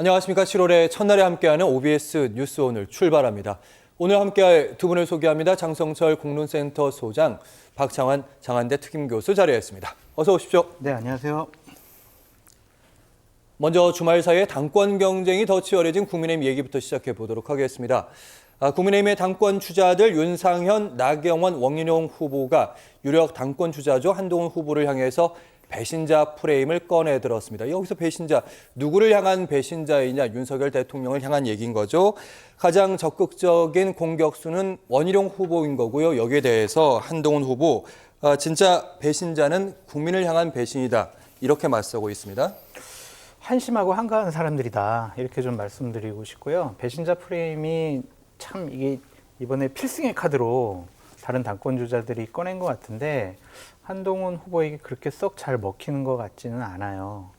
안녕하십니까. 7월의 첫날에 함께하는 OBS 뉴스 오늘 출발합니다. 오늘 함께할 두 분을 소개합니다. 장성철 공론센터 소장, 박창환 장한대 특임교수 자리했습니다. 어서 오십시오. 네, 안녕하세요. 먼저 주말 사이에 당권 경쟁이 더 치열해진 국민의힘 얘기부터 시작해 보도록 하겠습니다. 국민의힘의 당권 주자들 윤상현, 나경원, 원희룡 후보가 유력 당권 주자죠. 한동훈 후보를 향해서 배신자 프레임을 꺼내 들었습니다. 여기서 배신자, 누구를 향한 배신자이냐, 윤석열 대통령을 향한 얘기인 거죠. 가장 적극적인 공격수는 원희룡 후보인 거고요. 여기에 대해서 한동훈 후보, 진짜 배신자는 국민을 향한 배신이다. 이렇게 맞서고 있습니다. 한심하고 한가한 사람들이다. 이렇게 좀 말씀드리고 싶고요. 배신자 프레임이 참 이게 이번에 필승의 카드로 다른 당권 주자들이 꺼낸 것 같은데 한동훈 후보에게 그렇게 썩 잘 먹히는 것 같지는 않아요.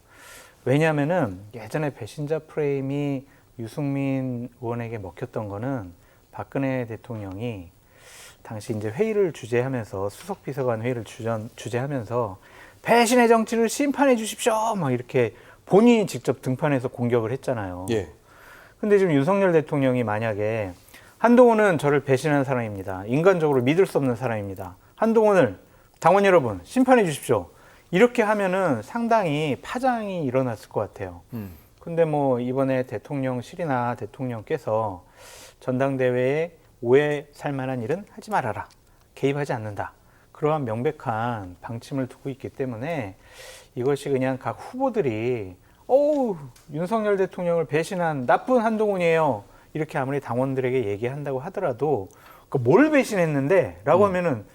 왜냐하면은 예전에 배신자 프레임이 유승민 의원에게 먹혔던 거는 박근혜 대통령이 당시 이제 회의를 주재하면서 수석비서관 회의를 주재하면서 배신의 정치를 심판해 주십시오. 막 이렇게 본인이 직접 등판해서 공격을 했잖아요. 예. 근데 지금 윤석열 대통령이 만약에 한동훈은 저를 배신한 사람입니다. 인간적으로 믿을 수 없는 사람입니다. 한동훈을 당원 여러분 심판해 주십시오. 이렇게 하면은 상당히 파장이 일어났을 것 같아요. 근데 뭐 이번에 대통령실이나 대통령께서 전당대회에 오해 살 만한 일은 하지 말아라. 개입하지 않는다. 그러한 명백한 방침을 두고 있기 때문에 이것이 그냥 각 후보들이 윤석열 대통령을 배신한 나쁜 한동훈이에요. 이렇게 아무리 당원들에게 얘기한다고 하더라도 뭘 배신했는데? 라고 하면은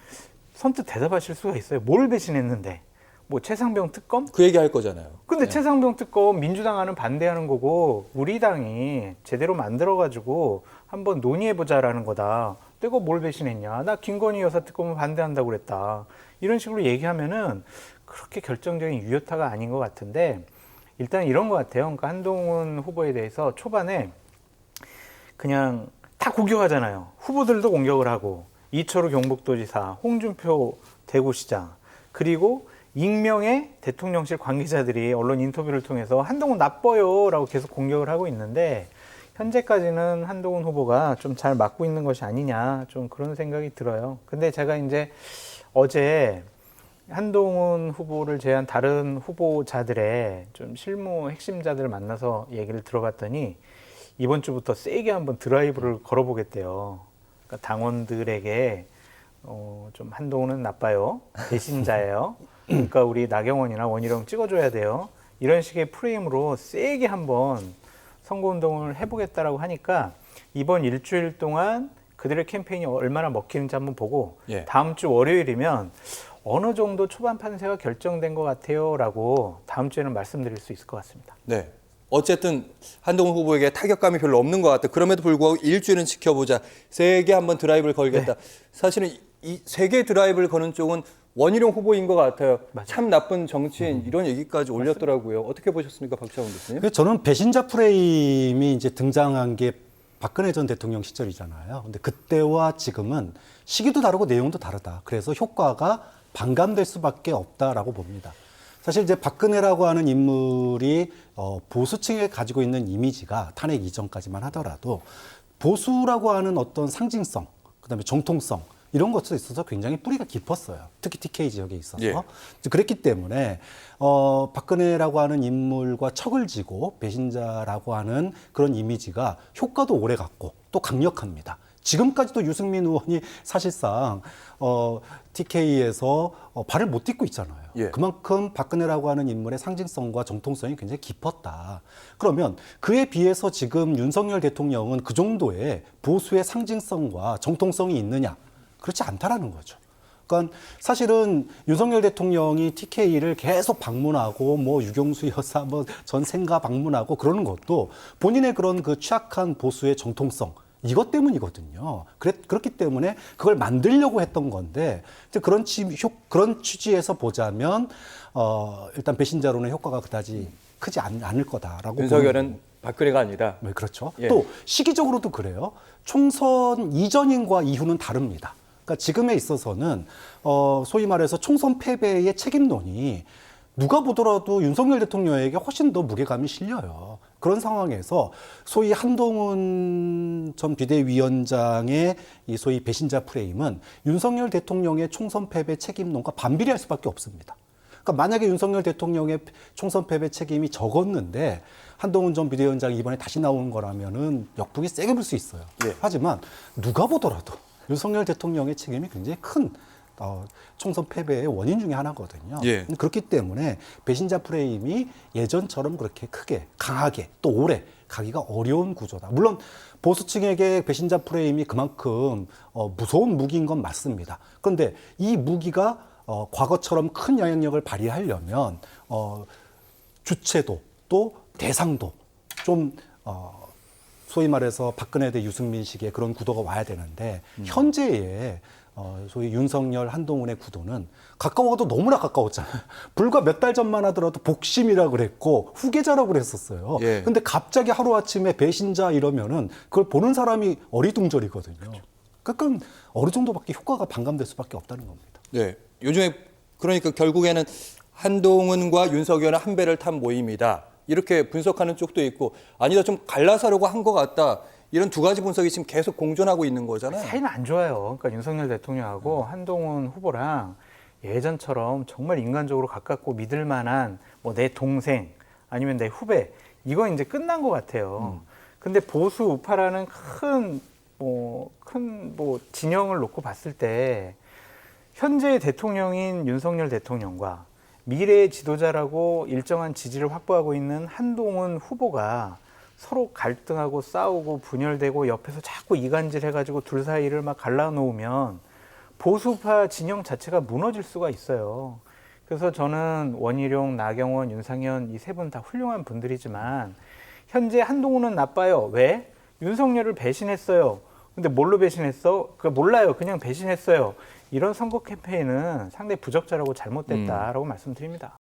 선뜻 대답하실 수가 있어요. 뭘 배신했는데? 뭐 최상병 특검? 그 얘기 할 거잖아요. 근데 네. 최상병 특검 민주당하는 반대하는 거고 우리 당이 제대로 만들어가지고 한번 논의해보자라는 거다. 내가 뭘 배신했냐? 나 김건희 여사 특검을 반대한다고 그랬다. 이런 식으로 얘기하면은 그렇게 결정적인 유효타가 아닌 것 같은데 일단 이런 것 같아요. 그러니까 한동훈 후보에 대해서 초반에 그냥 다 공격하잖아요. 후보들도 공격을 하고 이철우 경북도지사, 홍준표 대구시장 그리고 익명의 대통령실 관계자들이 언론 인터뷰를 통해서 한동훈 나빠요 라고 계속 공격을 하고 있는데 현재까지는 한동훈 후보가 좀 잘 맞고 있는 것이 아니냐 좀 그런 생각이 들어요. 근데 제가 이제 어제 한동훈 후보를 제외한 다른 후보자들의 좀 실무 핵심자들을 만나서 얘기를 들어봤더니 이번 주부터 세게 한번 드라이브를 걸어보겠대요. 그러니까 당원들에게 좀 한동훈은 나빠요. 배신자예요. 그러니까 우리 나경원이나 원희룡 찍어줘야 돼요. 이런 식의 프레임으로 세게 한번 선거운동을 해보겠다라고 하니까 이번 일주일 동안 그들의 캠페인이 얼마나 먹히는지 한번 보고 다음 주 월요일이면 어느 정도 초반 판세가 결정된 것 같아요 라고 다음 주에는 말씀드릴 수 있을 것 같습니다. 네. 어쨌든 한동훈 후보에게 타격감이 별로 없는 것 같다. 그럼에도 불구하고 일주일은 지켜보자. 세게 한번 드라이브를 걸겠다. 네. 사실은 이 세게 드라이브를 거는 쪽은 원희룡 후보인 것 같아요. 맞아요. 참 나쁜 정치인 이런 얘기까지 올렸더라고요. 어떻게 보셨습니까, 박창훈 교수님? 저는 배신자 프레임이 이제 등장한 게 박근혜 전 대통령 시절이잖아요. 근데 그때와 지금은 시기도 다르고 내용도 다르다. 그래서 효과가 반감될 수밖에 없다라고 봅니다. 사실 이제 박근혜라고 하는 인물이 보수층에 가지고 있는 이미지가 탄핵 이전까지만 하더라도 보수라고 하는 어떤 상징성, 그다음에 정통성 이런 것에 있어서 굉장히 뿌리가 깊었어요. 특히 TK 지역에 있어서. 예. 그랬기 때문에 박근혜라고 하는 인물과 척을 지고 배신자라고 하는 그런 이미지가 효과도 오래 갔고 또 강력합니다. 지금까지도 유승민 의원이 사실상 TK에서 발을 못 딛고 있잖아요. 예. 그만큼 박근혜라고 하는 인물의 상징성과 정통성이 굉장히 깊었다. 그러면 그에 비해서 지금 윤석열 대통령은 그 정도의 보수의 상징성과 정통성이 있느냐? 그렇지 않다라는 거죠. 그러니까 사실은 윤석열 대통령이 TK를 계속 방문하고 뭐 유경수 여사 뭐 전 생가 방문하고 그러는 것도 본인의 그런 그 취약한 보수의 정통성 이것 때문이거든요. 그렇기 때문에 그걸 만들려고 했던 건데 그런 취지에서 보자면 일단 배신자로는 효과가 그다지 크지 않을 거다라고. 윤석열은 박근혜가 아니다. 네, 그렇죠. 예. 또 시기적으로도 그래요. 총선 이전인과 이후는 다릅니다. 그러니까 지금에 있어서는 소위 말해서 총선 패배의 책임론이 누가 보더라도 윤석열 대통령에게 훨씬 더 무게감이 실려요. 그런 상황에서 소위 한동훈 전 비대위원장의 이 소위 배신자 프레임은 윤석열 대통령의 총선 패배 책임론과 반비례할 수밖에 없습니다. 그러니까 만약에 윤석열 대통령의 총선 패배 책임이 적었는데 한동훈 전 비대위원장이 이번에 다시 나오는 거라면은 역풍이 세게 불 수 있어요. 예. 하지만 누가 보더라도 윤석열 대통령의 책임이 굉장히 큰 총선 패배의 원인 중에 하나거든요. 예. 그렇기 때문에 배신자 프레임이 예전처럼 그렇게 크게 강하게 또 오래 가기가 어려운 구조다. 물론 보수층에게 배신자 프레임이 그만큼 무서운 무기인 건 맞습니다. 그런데 이 무기가 과거처럼 큰 영향력을 발휘하려면 주체도 또 대상도 좀 소위 말해서 박근혜 대 유승민식의 그런 구도가 와야 되는데 현재의 소위 윤석열 한동훈의 구도는 가까워도 너무나 가까웠잖아요. 불과 몇 달 전만 하더라도 복심이라고 그랬고 후계자라고 그랬었어요. 예. 근데 갑자기 하루아침에 배신자 이러면은 그걸 보는 사람이 어리둥절이거든요. 그러니까 어느 정도밖에 효과가 반감될 수밖에 없다는 겁니다. 네. 요즘에 그러니까 결국에는 한동훈과 윤석열은 한 배를 탄 모임이다. 이렇게 분석하는 쪽도 있고 아니다 좀 갈라서려고 한 것 같다. 이런 두 가지 분석이 지금 계속 공존하고 있는 거잖아요. 사이는 안 좋아요. 그러니까 윤석열 대통령하고 한동훈 후보랑 예전처럼 정말 인간적으로 가깝고 믿을 만한 뭐 내 동생 아니면 내 후배 이건 이제 끝난 것 같아요. 근데 보수 우파라는 큰 진영을 놓고 봤을 때 현재 대통령인 윤석열 대통령과 미래의 지도자라고 일정한 지지를 확보하고 있는 한동훈 후보가 서로 갈등하고 싸우고 분열되고 옆에서 자꾸 이간질 해가지고 둘 사이를 막 갈라놓으면 보수파 진영 자체가 무너질 수가 있어요. 그래서 저는 원희룡, 나경원, 윤상현 이 세 분 다 훌륭한 분들이지만 현재 한동훈은 나빠요. 왜? 윤석열을 배신했어요. 근데 뭘로 배신했어? 몰라요. 그냥 배신했어요. 이런 선거 캠페인은 상당히 부적절하고 잘못됐다라고 말씀드립니다.